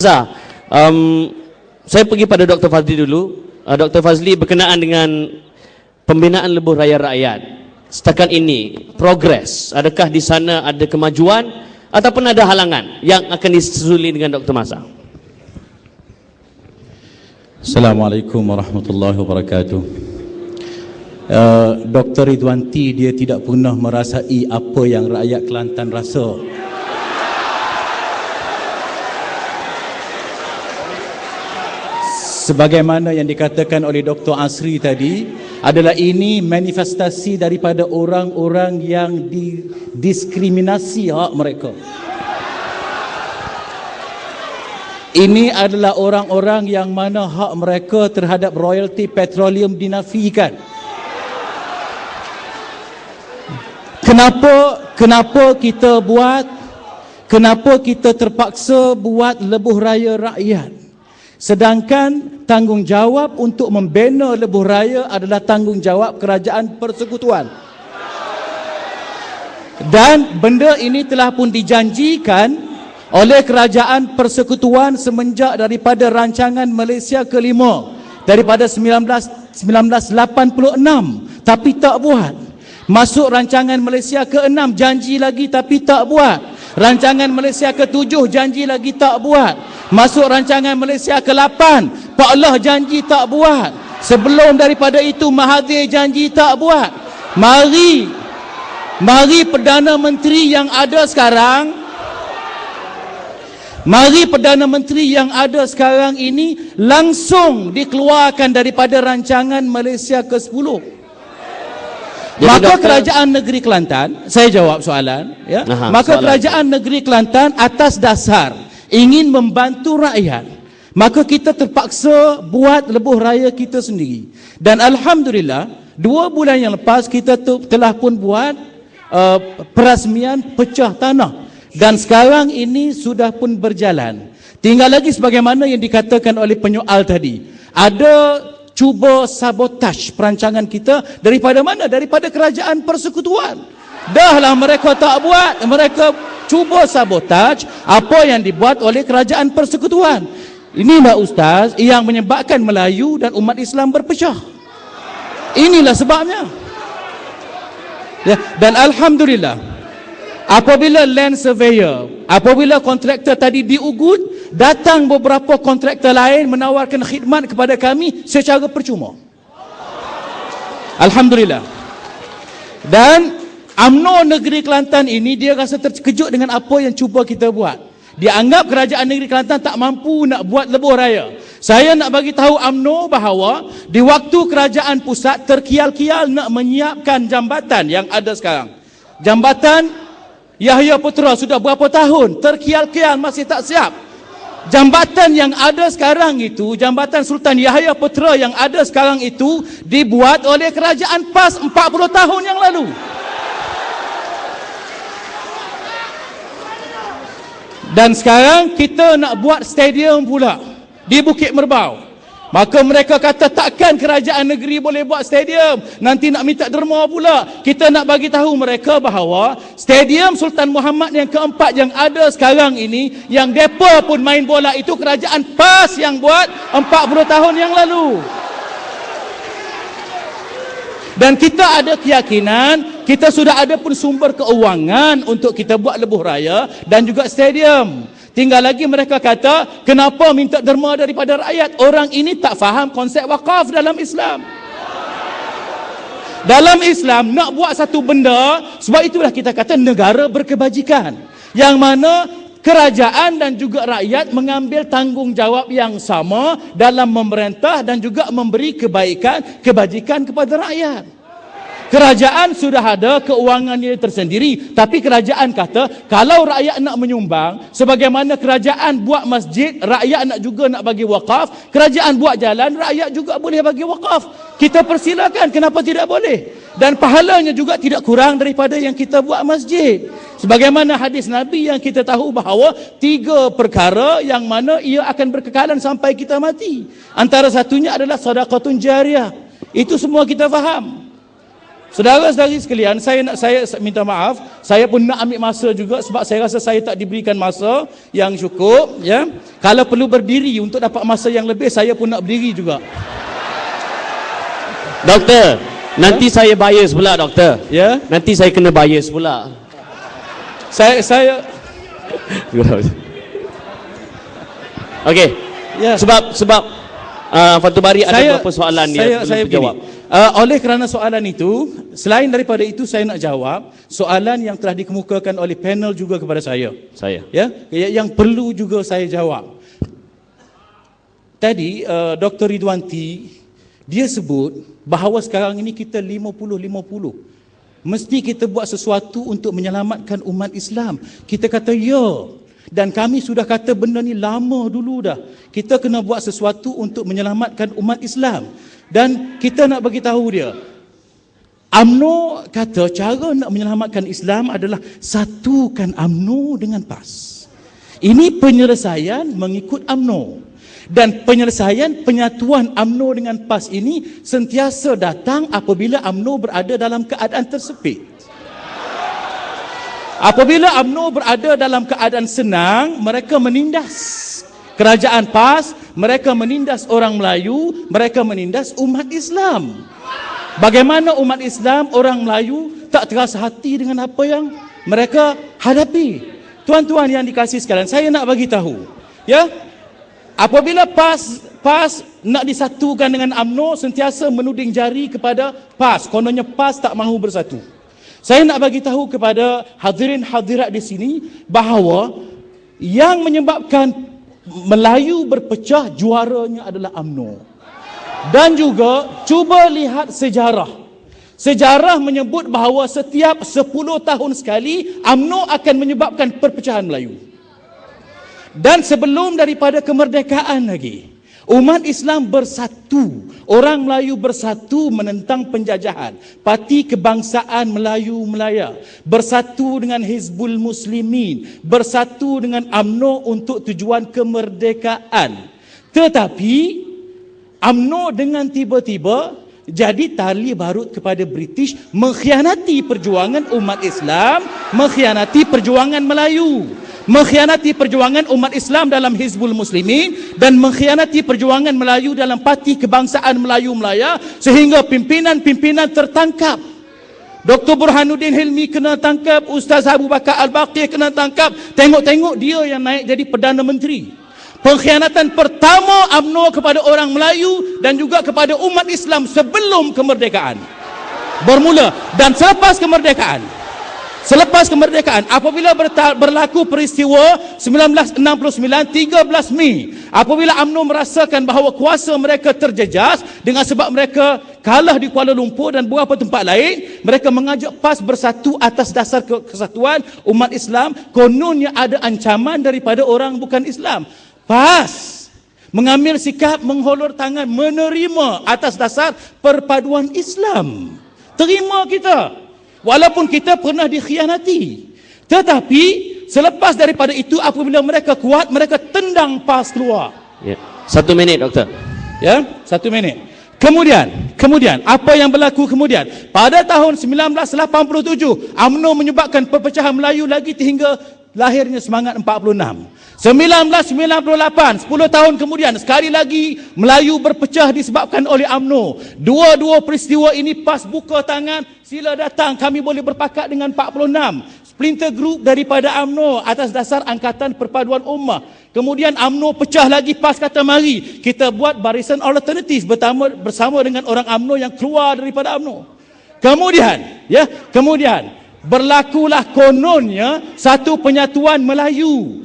Zah, saya pergi pada Dr. Fazli dulu. Dr. Fazli berkenaan dengan pembinaan lebuh raya rakyat. Setakat ini, progres. Adakah di sana ada kemajuan ataupun ada halangan yang akan disusuli dengan Dr. Masa? Assalamualaikum warahmatullahi wabarakatuh. Dr. Ridwanti dia tidak pernah merasai apa yang rakyat Kelantan rasa. Sebagaimana yang dikatakan oleh Dr. Asri tadi, adalah ini manifestasi daripada orang-orang yang didiskriminasi hak mereka. Ini adalah orang-orang yang mana hak mereka terhadap royalti petroleum dinafikan. Kenapa kita terpaksa buat lebuh raya rakyat? Sedangkan tanggungjawab untuk membina lebuh raya adalah tanggungjawab kerajaan persekutuan. Dan benda ini telah pun dijanjikan oleh kerajaan persekutuan semenjak daripada rancangan Malaysia ke-5 daripada 1986, tapi tak buat. Masuk rancangan Malaysia ke-6 janji lagi tapi tak buat. Rancangan Malaysia ke-7 janji lagi tak buat. Masuk rancangan Malaysia ke-8 Pak Allah janji tak buat. Sebelum daripada itu Mahathir janji tak buat. Mari Perdana Menteri yang ada sekarang ini langsung dikeluarkan daripada rancangan Malaysia ke-10. Maka kerajaan negeri Kelantan, saya jawab soalan ya. Maka kerajaan negeri Kelantan atas dasar ingin membantu rakyat, maka kita terpaksa buat lebuh raya kita sendiri. Dan alhamdulillah 2 bulan yang lepas kita telah pun buat perasmian pecah tanah, dan sekarang ini sudah pun berjalan. Tinggal lagi sebagaimana yang dikatakan oleh penyoal tadi, ada cuba sabotaj perancangan kita daripada mana? Daripada kerajaan persekutuan. Dahlah mereka tak buat, mereka cuba sabotaj apa yang dibuat oleh kerajaan persekutuan. Inilah Ustaz yang menyebabkan Melayu dan umat Islam berpecah. Inilah sebabnya ya. Dan alhamdulillah, apabila land surveyor, apabila kontraktor tadi diugut, datang beberapa kontraktor lain menawarkan khidmat kepada kami secara percuma. Alhamdulillah. Dan UMNO negeri Kelantan ini dia rasa terkejut dengan apa yang cuba kita buat. Dia anggap kerajaan negeri Kelantan tak mampu nak buat lebuh raya. Saya nak bagi tahu UMNO bahawa di waktu kerajaan pusat terkial-kial nak menyiapkan jambatan yang ada sekarang. Jambatan Yahya Putra sudah berapa tahun terkial-kial masih tak siap. Jambatan yang ada sekarang itu, Jambatan Sultan Yahya Putra yang ada sekarang itu dibuat oleh kerajaan PAS 40 tahun yang lalu. Dan sekarang kita nak buat stadium pula di Bukit Merbau. Maka mereka kata takkan kerajaan negeri boleh buat stadium, nanti nak minta derma pula. Kita nak bagi tahu mereka bahawa stadium Sultan Muhammad yang keempat yang ada sekarang ini, yang depa pun main bola itu kerajaan PAS yang buat 40 tahun yang lalu. Dan kita ada keyakinan, kita sudah ada pun sumber keuangan untuk kita buat lebuh raya dan juga stadium. Tinggal lagi mereka kata, kenapa minta derma daripada rakyat? Orang ini tak faham konsep wakaf dalam Islam. Dalam Islam, nak buat satu benda, sebab itulah kita kata negara berkebajikan. Yang mana kerajaan dan juga rakyat mengambil tanggungjawab yang sama dalam memerintah dan juga memberi kebajikan kepada rakyat. Kerajaan sudah ada keuangannya tersendiri, tapi kerajaan kata kalau rakyat nak menyumbang, sebagaimana kerajaan buat masjid, rakyat nak juga nak bagi wakaf, kerajaan buat jalan, rakyat juga boleh bagi wakaf. Kita persilakan, kenapa tidak boleh? Dan pahalanya juga tidak kurang daripada yang kita buat masjid. Sebagaimana hadis Nabi yang kita tahu bahawa 3 perkara yang mana ia akan berkekalan sampai kita mati. Antara satunya adalah sedekahun jariah. Itu semua kita faham. Saudara-saudari sekalian, saya minta maaf, saya pun nak ambil masa juga sebab saya rasa saya tak diberikan masa yang cukup, ya. Kalau perlu berdiri untuk dapat masa yang lebih, saya pun nak berdiri juga. Doktor, nanti saya bias pula, doktor. Ya. Nanti saya kena bias pula. Saya Okey. Ya. Sebab Fathul Bari ada beberapa soalan dia saya belum jawab. Oleh kerana soalan itu, selain daripada itu saya nak jawab soalan yang telah dikemukakan oleh panel juga kepada saya. Ya, yang perlu juga saya jawab. Tadi Dr. Ridwanti dia sebut bahawa sekarang ini kita 50-50. Mesti kita buat sesuatu untuk menyelamatkan umat Islam. Kita kata ya. Dan kami sudah kata benda ni lama dulu dah. Kita kena buat sesuatu untuk menyelamatkan umat Islam. Dan kita nak bagi tahu dia. UMNO kata cara nak menyelamatkan Islam adalah satukan UMNO dengan PAS. Ini penyelesaian mengikut UMNO. Dan penyelesaian penyatuan UMNO dengan PAS ini sentiasa datang apabila UMNO berada dalam keadaan tersepit. Apabila UMNO berada dalam keadaan senang, mereka menindas kerajaan PAS, mereka menindas orang Melayu, mereka menindas umat Islam. Bagaimana umat Islam, orang Melayu tak terasa hati dengan apa yang mereka hadapi? Tuan-tuan yang dikasihi sekalian, saya nak bagi tahu, ya, apabila PAS nak disatukan dengan UMNO, sentiasa menuding jari kepada PAS. Kononnya PAS tak mahu bersatu. Saya nak bagi tahu kepada hadirin hadirat di sini bahawa yang menyebabkan Melayu berpecah juaranya adalah UMNO. Dan juga cuba lihat sejarah. Sejarah menyebut bahawa setiap 10 tahun sekali UMNO akan menyebabkan perpecahan Melayu. Dan sebelum daripada kemerdekaan lagi, umat Islam bersatu, orang Melayu bersatu menentang penjajahan. Parti Kebangsaan Melayu-Melaya bersatu dengan Hizbul Muslimin, bersatu dengan UMNO untuk tujuan kemerdekaan. Tetapi UMNO dengan tiba-tiba jadi tali barut kepada British, mengkhianati perjuangan umat Islam, mengkhianati perjuangan Melayu, mengkhianati perjuangan umat Islam dalam Hizbul Muslimin, dan mengkhianati perjuangan Melayu dalam Parti Kebangsaan Melayu-Melaya, sehingga pimpinan-pimpinan tertangkap. Dr. Burhanuddin Hilmi kena tangkap, Ustaz Abu Bakar Al-Baqir kena tangkap. Tengok-tengok dia yang naik jadi Perdana Menteri. Pengkhianatan pertama UMNO kepada orang Melayu dan juga kepada umat Islam sebelum kemerdekaan bermula. Dan selepas kemerdekaan, apabila berlaku peristiwa 1969, 13 Mei, apabila UMNO merasakan bahawa kuasa mereka terjejas dengan sebab mereka kalah di Kuala Lumpur dan beberapa tempat lain, mereka mengajak PAS bersatu atas dasar kesatuan umat Islam. Kononnya ada ancaman daripada orang bukan Islam. PAS mengambil sikap mengholor tangan, menerima atas dasar perpaduan Islam. Terima kita. Walaupun kita pernah dikhianati. Tetapi selepas daripada itu, apabila mereka kuat, mereka tendang PAS keluar. Ya. 1 minit, doktor. Ya, 1 minit. Kemudian apa yang berlaku kemudian? Pada tahun 1987, UMNO menyebabkan perpecahan Melayu lagi hingga lahirnya Semangat 46. 1998, 10 tahun kemudian, sekali lagi Melayu berpecah disebabkan oleh UMNO. Dua-dua peristiwa ini PAS buka tangan, sila datang, kami boleh berpakat dengan 46. Splinter group daripada UMNO atas dasar Angkatan Perpaduan Ummah. Kemudian UMNO pecah lagi, PAS kata mari kita buat barisan alternatif bersama dengan orang UMNO yang keluar daripada UMNO. Kemudian berlakulah kononnya satu penyatuan Melayu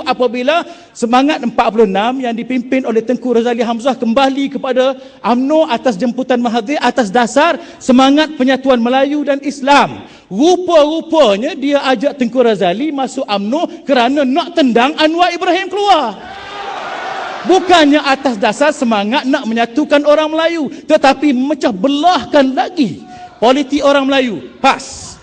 apabila Semangat 46 yang dipimpin oleh Tengku Razali Hamzah kembali kepada UMNO atas jemputan Mahathir atas dasar semangat penyatuan Melayu dan Islam. Rupa-rupanya dia ajak Tengku Razali masuk UMNO kerana nak tendang Anwar Ibrahim keluar. Bukannya atas dasar semangat nak menyatukan orang Melayu, tetapi memecah belahkan lagi politik orang Melayu. PAS.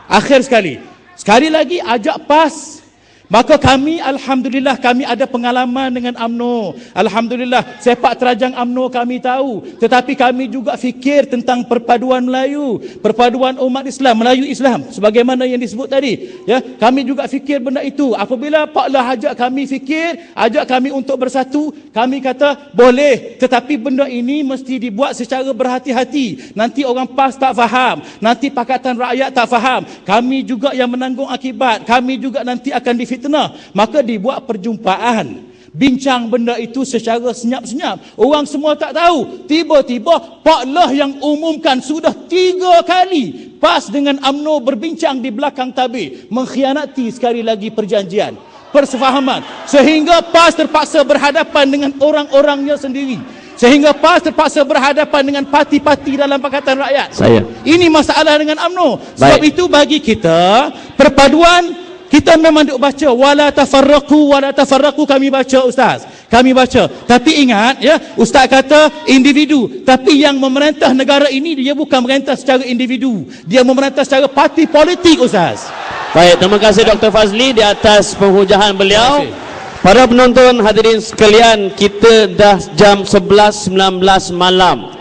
Akhir sekali lagi ajak PAS Maka kami, alhamdulillah, kami ada pengalaman dengan UMNO. Alhamdulillah, sepak terjang UMNO kami tahu. Tetapi kami juga fikir tentang perpaduan Melayu, perpaduan umat Islam, Melayu Islam, sebagaimana yang disebut tadi. Ya, kami juga fikir benda itu. Apabila Pak Lah ajak kami fikir, ajak kami untuk bersatu, kami kata boleh. Tetapi benda ini mesti dibuat secara berhati-hati. Nanti orang PAS tak faham, nanti Pakatan Rakyat tak faham. Kami juga yang menanggung akibat. Kami juga nanti akan difitnah. Maka dibuat perjumpaan, bincang benda itu secara senyap-senyap. Orang semua tak tahu. Tiba-tiba Pak Lah yang umumkan sudah 3 kali PAS dengan UMNO berbincang di belakang tabir, mengkhianati sekali lagi perjanjian, persefahaman, sehingga PAS terpaksa berhadapan dengan orang-orangnya sendiri. Sehingga PAS terpaksa berhadapan dengan parti-parti dalam Pakatan Rakyat. Ini masalah dengan UMNO. Sebab itu bagi kita, perpaduan kita memang baca wala tafarraqu kami baca ustaz. Kami baca. Tapi ingat ya, ustaz kata individu, tapi yang memerintah negara ini dia bukan memerintah secara individu. Dia memerintah secara parti politik ustaz. Baik, terima kasih Dr. Fazli di atas penghujahan beliau. Para penonton hadirin sekalian, kita dah jam 11.19 malam.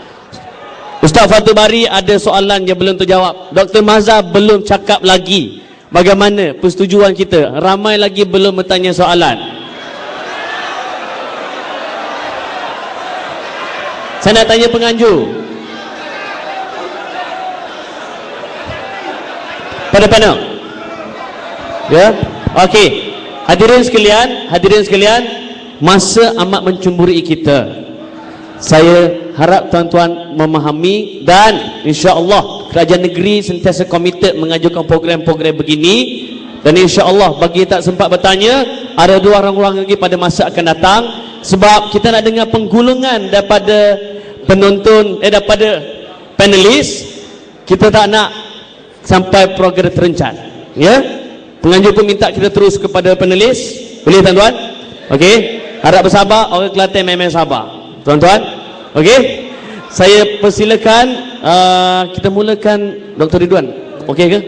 Ustaz Fatul Bari ada soalan yang belum terjawab. Dr. Mazhar belum cakap lagi. Bagaimana persetujuan kita? Ramai lagi belum bertanya soalan. Saya nak tanya penganjur. Pada panel. Ya. Okey. Hadirin sekalian, masa amat mencemburui kita. Saya harap tuan-tuan memahami dan insya-Allah kerajaan negeri sentiasa komited mengajukan program-program begini, dan insya-Allah bagi tak sempat bertanya, ada 2 orang lagi pada masa akan datang, sebab kita nak dengar penggulungan daripada penonton daripada panelis. Kita tak nak sampai program terencat. Ya, penganjur pun minta kita terus kepada panelis. Boleh tuan-tuan? Okey, harap bersabar. Orang Kelantan memang sabar tuan-tuan. Okey, saya persilakan kita mulakan Dr. Ridwan. Okey ke?